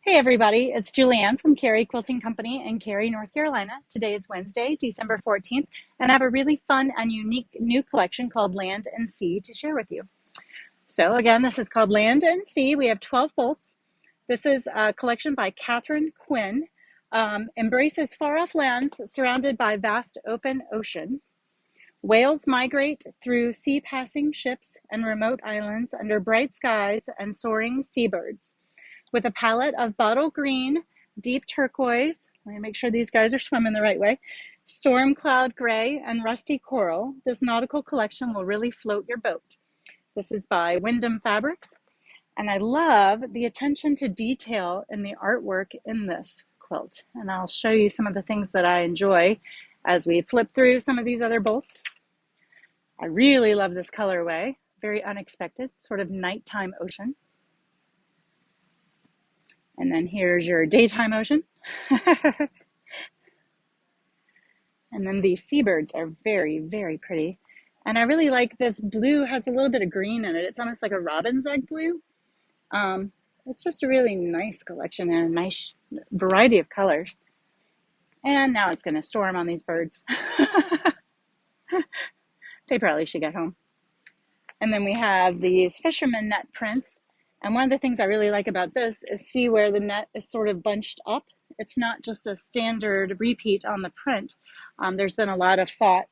Hey everybody, it's Julianne from Cary Quilting Company in Cary, North Carolina. Today is Wednesday, December 14th, and I have a really fun and unique new collection called Land and Sea to share with you. So again, this is called Land and Sea. We have 12 bolts. This is a collection by Catherine Quinn. Embraces far-off lands surrounded by vast open ocean. Whales migrate through sea-passing ships and remote islands under bright skies and soaring seabirds. With a palette of bottle green, deep turquoise, let me make sure these guys are swimming the right way, storm cloud gray, and rusty coral, this nautical collection will really float your boat. This is by Wyndham Fabrics, and I love the attention to detail in the artwork in this quilt. And I'll show you some of the things that I enjoy as we flip through some of these other bolts. I really love this colorway, very unexpected, sort of nighttime ocean. And then here's your daytime ocean. And then these seabirds are very, very pretty. And I really like this blue, has a little bit of green in it. It's almost like a robin's egg blue. It's just a really nice collection and a nice variety of colors. And now it's going to storm on these birds. They probably should get home. And then we have these fisherman net prints. And one of the things I really like about this is see where the net is sort of bunched up. It's not just a standard repeat on the print. There's been a lot of thought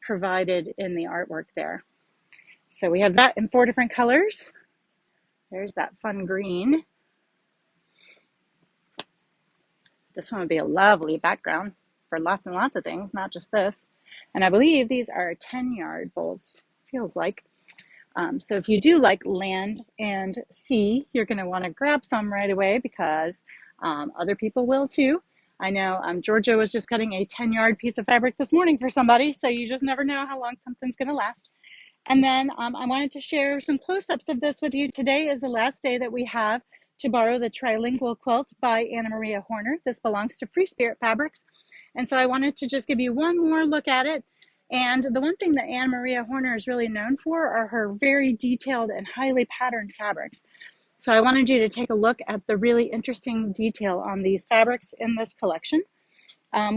provided in the artwork there. So we have that in 4 different colors. There's that fun green. This one would be a lovely background for lots and lots of things, not just this. And I believe these are 10-yard bolts, feels like. So if you do like land and sea, you're going to want to grab some right away because other people will too. I know Georgia was just cutting a 10-yard piece of fabric this morning for somebody, so you just never know how long something's going to last. And then I wanted to share some close-ups of this with you. Today is the last day that we have to borrow the Trilingual Quilt by Anna Maria Horner. This belongs to FreeSpirit Fabrics. And so I wanted to just give you one more look at it. And the one thing that Anna Maria Horner is really known for are her very detailed and highly patterned fabrics. So I wanted you to take a look at the really interesting detail on these fabrics in this collection.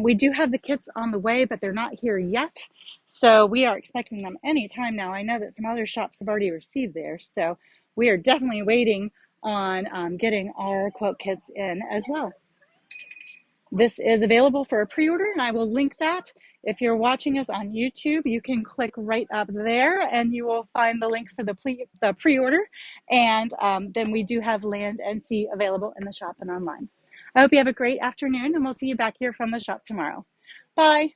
We do have the kits on the way, but they're not here yet. So we are expecting them anytime now. I know that some other shops have already received theirs. So we are definitely waiting on getting our quilt kits in as well. This is available for a pre-order, and I will link that. If you're watching us on YouTube, you can click right up there, and you will find the link for the pre-order. And then we do have Land and Sea available in the shop and online. I hope you have a great afternoon, and we'll see you back here from the shop tomorrow. Bye.